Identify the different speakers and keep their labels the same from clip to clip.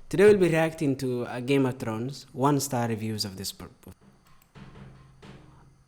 Speaker 1: Today we'll be reacting to Game of Thrones 1-star reviews of this book.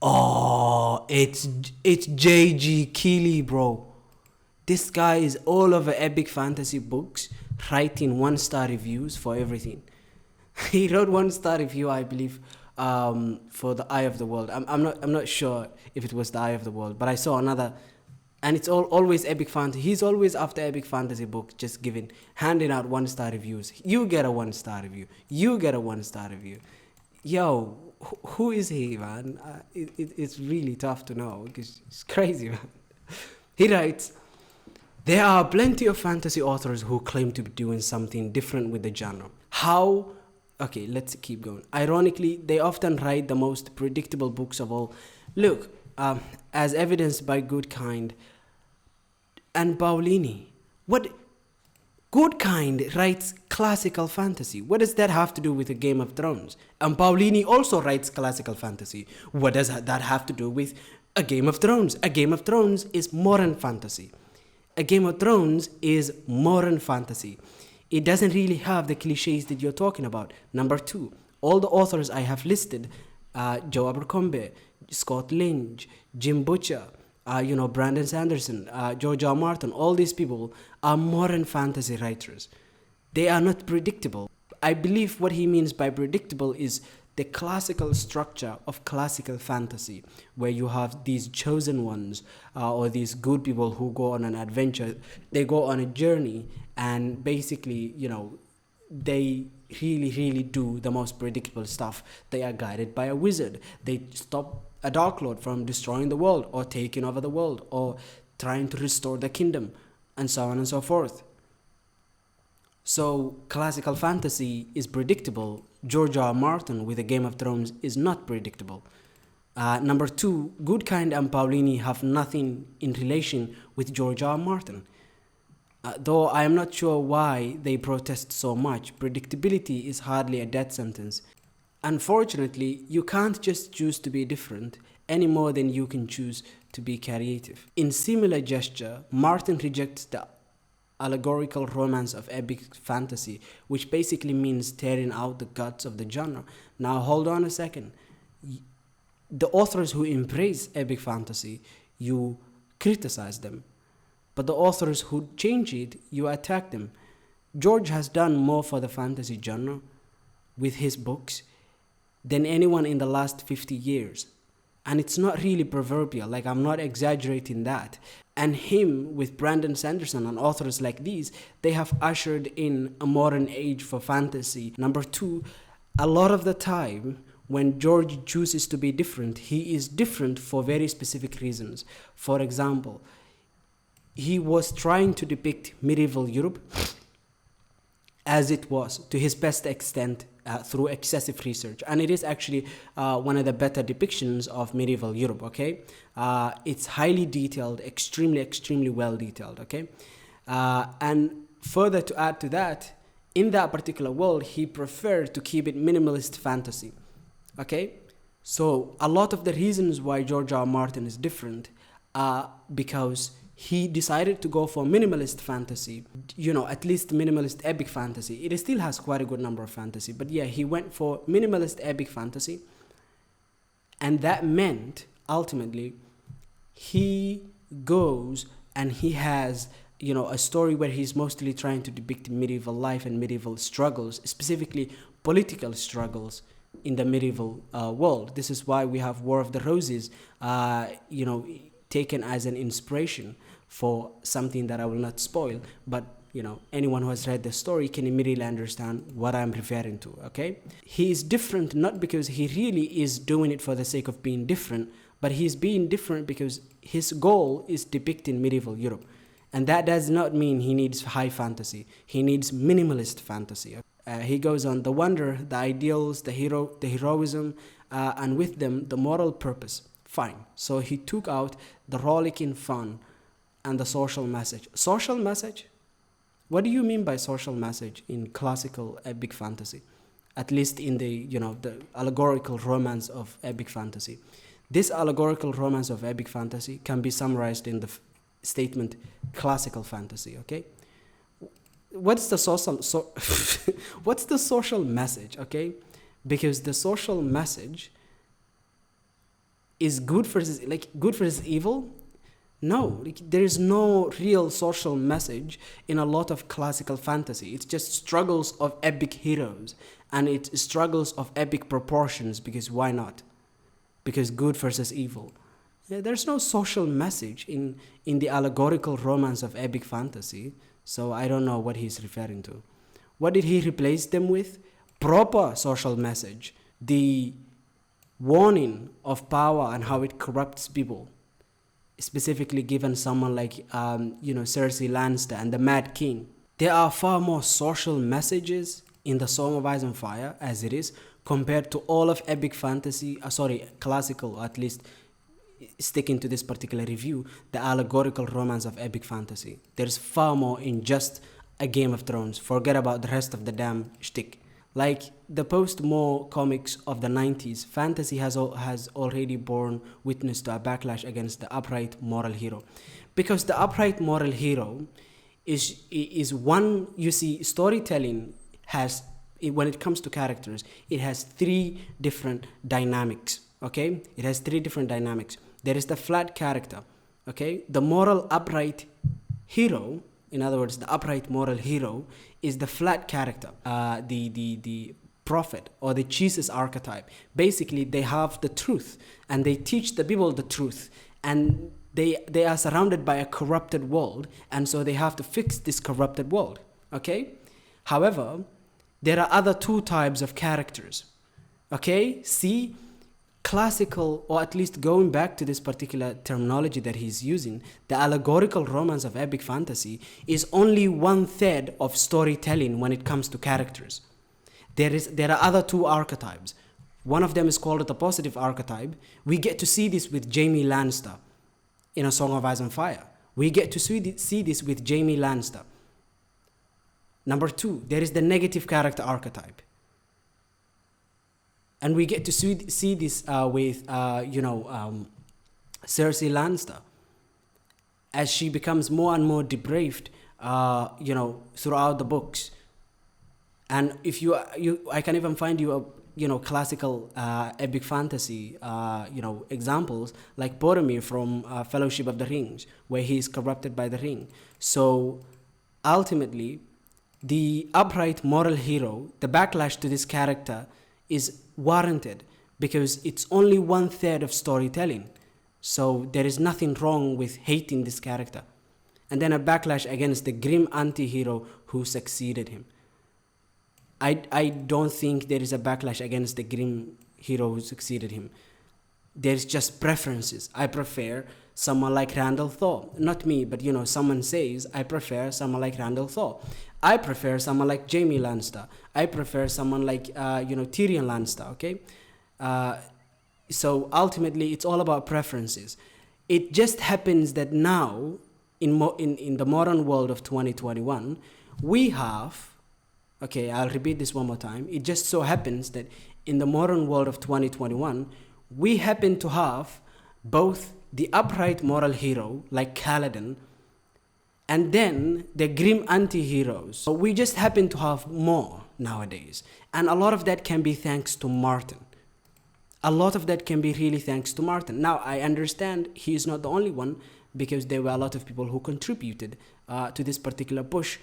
Speaker 1: Oh, it's J.G. Keeley, bro. This guy is all over epic fantasy books, writing 1-star reviews for everything. He wrote 1-star review, I believe, for The Eye of the World. I'm not sure if it was The Eye of the World, but I saw another, and it's always epic fantasy. He's always after epic fantasy books, just handing out 1-star reviews. You get a 1-star review. You get a 1-star review. Yo, who is he, man? It's really tough to know because it's crazy, man. He writes, there are plenty of fantasy authors who claim to be doing something different with the genre. How? Okay, let's keep going. Ironically, they often write the most predictable books of all. Look, as evidenced by Goodkind and Paolini. What? Goodkind writes classical fantasy. What does that have to do with a Game of Thrones? And Paolini also writes classical fantasy. What does that have to do with a Game of Thrones? A Game of Thrones is modern fantasy. A Game of Thrones is modern fantasy. It doesn't really have the cliches that you're talking about. Number 2, all the authors I have listed, Joe Abercrombie, Scott Lynch, Jim Butcher, Brandon Sanderson, George R. Martin, all these people are modern fantasy writers. They are not predictable. I believe what he means by predictable is the classical structure of classical fantasy, where you have these chosen ones or these good people who go on an adventure. They go on a journey, and basically, they really do the most predictable stuff. They are guided by a wizard. They stop a Dark Lord from destroying the world or taking over the world or trying to restore the kingdom, and so on and so forth. So classical fantasy is predictable. George R. Martin with a Game of Thrones is not predictable. Number 2, Goodkind and Paolini have nothing in relation with George R. Martin. Though I am not sure why they protest so much. Predictability is hardly a death sentence. Unfortunately, you can't just choose to be different any more than you can choose to be creative. In similar gesture, Martin rejects the allegorical romance of epic fantasy, which basically means tearing out the guts of the genre. Now hold on a second. The authors who embrace epic fantasy, you criticize them. But the authors who change it, you attack them. George has done more for the fantasy genre with his books than anyone in the last 50 years. And it's not really proverbial, like I'm not exaggerating that. And him with Brandon Sanderson and authors like these, they have ushered in a modern age for fantasy. Number 2, a lot of the time when George chooses to be different, he is different for very specific reasons. For example, he was trying to depict medieval Europe as it was to his best extent through excessive research, and it is actually one of the better depictions of medieval Europe. Okay, it's highly detailed, extremely well detailed. Okay, and further to add to that, in that particular world, he preferred to keep it minimalist fantasy. Okay, so a lot of the reasons why George R. Martin is different are because he decided to go for minimalist fantasy, at least minimalist epic fantasy. It still has quite a good number of fantasy, but yeah, he went for minimalist epic fantasy. And that meant, ultimately, he goes and he has, a story where he's mostly trying to depict medieval life and medieval struggles, specifically political struggles in the medieval world. This is why we have War of the Roses, taken as an inspiration for something that I will not spoil, but anyone who has read the story can immediately understand what I'm referring to. Okay, he is different not because he really is doing it for the sake of being different, but he's being different because his goal is depicting medieval Europe, and that does not mean he needs high fantasy. He needs minimalist fantasy. He goes on, the wonder, the ideals, the heroism, and with them the moral purpose. Fine. So he took out the rollicking fun and the social message. Social message? What do you mean by social message in classical epic fantasy? At least in the allegorical romance of epic fantasy. This allegorical romance of epic fantasy can be summarized in the statement classical fantasy, okay? what's the social what's the social message, okay? Because the social message is good versus evil. No, like, there is no real social message in a lot of classical fantasy. It's just struggles of epic heroes, and it's struggles of epic proportions, because why not? Because good versus evil. Yeah, there's no social message in the allegorical romance of epic fantasy, so I don't know what he's referring to. What did he replace them with? Proper social message. The warning of power and how it corrupts people, specifically given someone like Cersei Lannister and the Mad King. There are far more social messages in the Song of Ice and Fire as it is, compared to all of epic fantasy, classical, at least sticking to this particular review, the allegorical romance of epic fantasy. There's far more in just a Game of Thrones. Forget about the rest of the damn shtick. Like the post-Moore comics of the 90s, fantasy has already borne witness to a backlash against the upright moral hero. Because the upright moral hero is one, you see, storytelling has, when it comes to characters, it has three different dynamics, okay? It has three different dynamics. There is the flat character, okay? The moral upright hero, in other words, the upright moral hero, is the flat character, the prophet or the Jesus archetype. Basically, they have the truth and they teach the people the truth, and they are surrounded by a corrupted world, and so they have to fix this corrupted world, okay? However, there are other two types of characters, okay? See, classical, or at least going back to this particular terminology that he's using, the allegorical romance of epic fantasy is only 1/3 of storytelling when it comes to characters. There are other two archetypes. One of them is called the positive archetype. We get to see this with Jaime Lannister in A Song of Ice and Fire. We get to see this with Jaime Lannister. Number two, there is the negative character archetype. And we get to see this with Cersei Lannister, as she becomes more and more depraved, throughout the books. And if I can even find you classical epic fantasy, examples like Boromir from Fellowship of the Rings, where he is corrupted by the ring. So ultimately, the upright moral hero, the backlash to this character is warranted because it's only 1/3 of storytelling. So there is nothing wrong with hating this character. And then a backlash against the grim anti-hero who succeeded him. I don't think there is a backlash against the grim hero who succeeded him. There's just preferences. I prefer someone like Randall Thor. Not me, but someone says, I prefer someone like Randall Thor. I prefer someone like Jaime Lannister. I prefer someone like Tyrion Lannister, okay? So ultimately, it's all about preferences. It just happens that now, in the modern world of 2021, we have, okay, I'll repeat this one more time. It just so happens that in the modern world of 2021, we happen to have both the upright moral hero, like Kaladin, and then the grim anti-heroes. So we just happen to have more nowadays. And a lot of that can be thanks to Martin. A lot of that can be really thanks to Martin. Now, I understand he is not the only one, because there were a lot of people who contributed to this particular push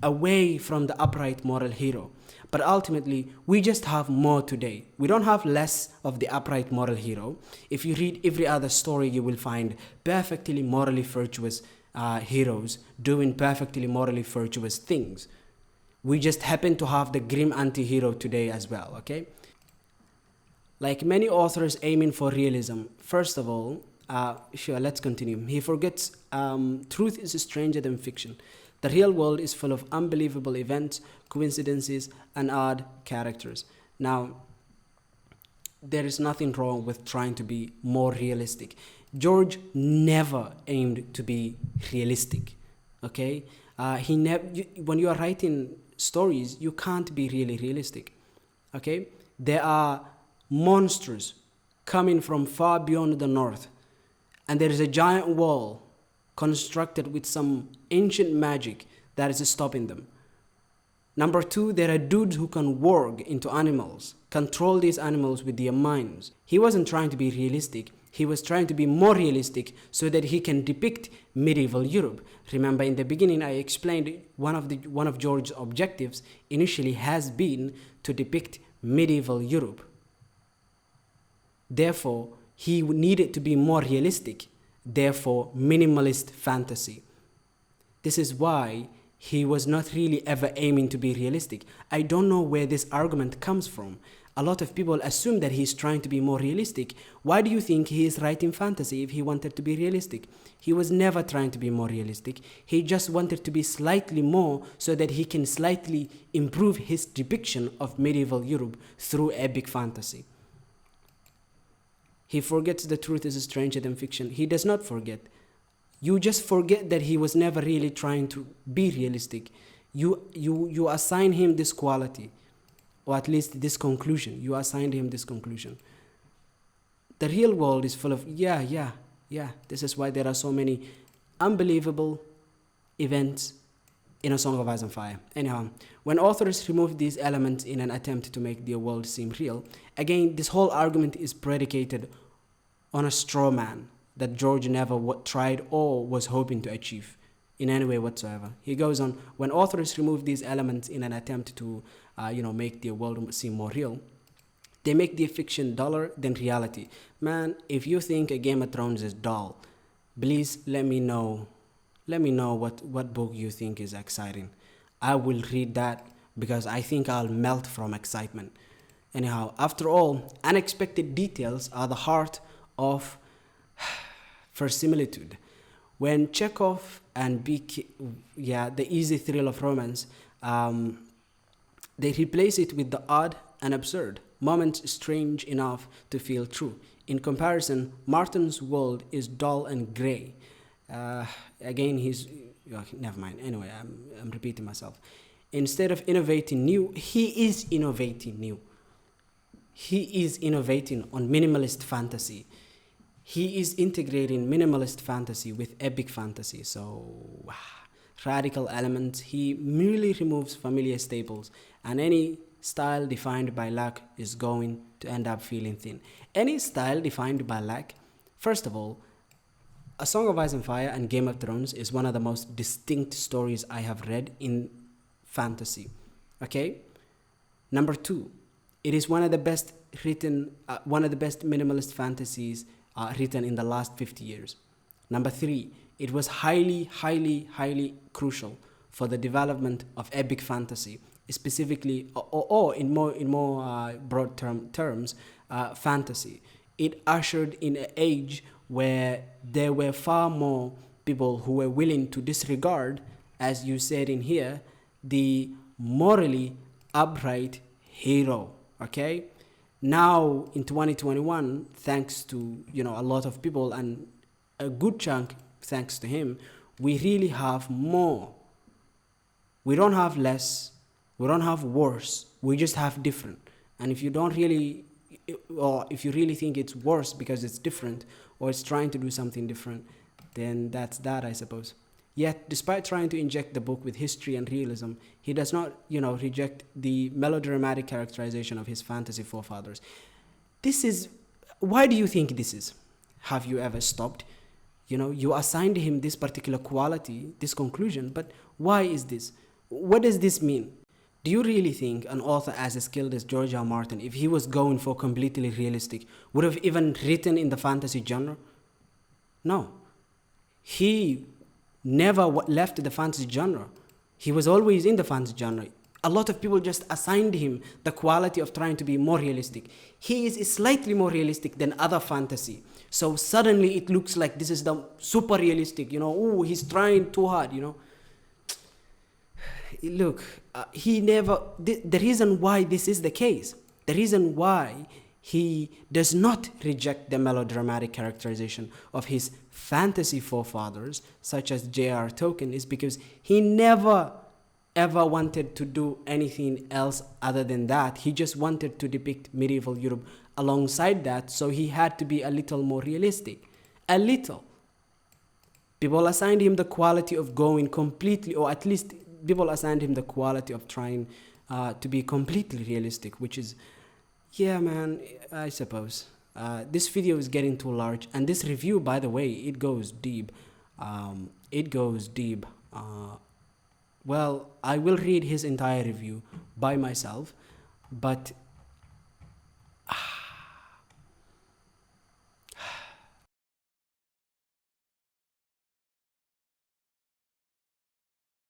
Speaker 1: away from the upright moral hero. But ultimately, we just have more today. We don't have less of the upright moral hero. If you read every other story, you will find perfectly morally virtuous heroes doing perfectly morally virtuous things. We just happen to have the grim anti-hero today as well, okay? Like many authors aiming for realism, first of all, let's continue. He forgets truth is stranger than fiction. The real world is full of unbelievable events, coincidences, and odd characters. Now, there is nothing wrong with trying to be more realistic. George never aimed to be realistic, okay? When you are writing stories, you can't be really realistic, okay? There are monsters coming from far beyond the north, and there is a giant wall constructed with some ancient magic that is stopping them. Number two, there are dudes who can warg into animals, control these animals with their minds. He wasn't trying to be realistic. He was trying to be more realistic so that he can depict medieval Europe. Remember, in the beginning, I explained one of George's objectives initially has been to depict medieval Europe. Therefore, he needed to be more realistic. Therefore, minimalist fantasy. This is why he was not really ever aiming to be realistic. I don't know where this argument comes from. A lot of people assume that he's trying to be more realistic. Why do you think he is writing fantasy if he wanted to be realistic? He was never trying to be more realistic. He just wanted to be slightly more so that he can slightly improve his depiction of medieval Europe through epic fantasy. He forgets the truth is stranger than fiction. He does not forget. You just forget that he was never really trying to be realistic. You assign him this quality, or at least this conclusion. You assigned him this conclusion. The real world is full of, yeah. This is why there are so many unbelievable events in A Song of Ice and Fire. Anyhow, when authors remove these elements in an attempt to make their world seem real, again, this whole argument is predicated on a straw man that George never tried or was hoping to achieve in any way whatsoever. He goes on, when authors remove these elements in an attempt to make their world seem more real, they make their fiction duller than reality. Man, if you think a Game of Thrones is dull, please let me know. Let me know what book you think is exciting. I will read that because I think I'll melt from excitement. Anyhow, after all, unexpected details are the heart of verisimilitude. When Chekhov and the easy thrill of romance, they replace it with the odd and absurd, moments strange enough to feel true. In comparison, Martin's world is dull and gray. Again, never mind. Anyway, I'm repeating myself. Instead of innovating new, he is innovating new. He is innovating on minimalist fantasy. He is integrating minimalist fantasy with epic fantasy. So, radical elements. He merely removes familiar staples, and any style defined by lack is going to end up feeling thin. Any style defined by lack, first of all, A Song of Ice and Fire and Game of Thrones is one of the most distinct stories I have read in fantasy. Okay? Number two, it is one of the best minimalist fantasies written in the last 50 years. Number three, it was highly crucial for the development of epic fantasy, specifically, or in more broad terms, fantasy. It ushered in an age where there were far more people who were willing to disregard, as you said in here, the morally upright hero. Okay? Now, in 2021, thanks to a lot of people and a good chunk thanks to him, we really have more. We don't have less. We don't have worse. We just have different. And if you really think it's worse because it's different or it's trying to do something different, then that's that, I suppose. Yet, despite trying to inject the book with history and realism, he does not, reject the melodramatic characterization of his fantasy forefathers. Why do you think this is? Have you ever stopped? You assigned him this particular quality, this conclusion, but why is this? What does this mean? Do you really think an author as skilled as George R. Martin, if he was going for completely realistic, would have even written in the fantasy genre? No. He never left the fantasy genre. He was always in the fantasy genre. A lot of people just assigned him the quality of trying to be more realistic. He is slightly more realistic than other fantasy. So suddenly it looks like this is the super realistic, he's trying too hard, Look, the reason why this is the case, the reason why he does not reject the melodramatic characterization of his fantasy forefathers, such as J.R. Tolkien, is because he never ever wanted to do anything else other than that. He just wanted to depict medieval Europe alongside that, so he had to be a little more realistic. A little. People assigned him the quality of going completely, or at least people assigned him the quality of trying to be completely realistic, which is, yeah, man, I suppose. This video is getting too large, and this review, by the way, it goes deep. It goes deep. Well, I will read his entire review by myself, but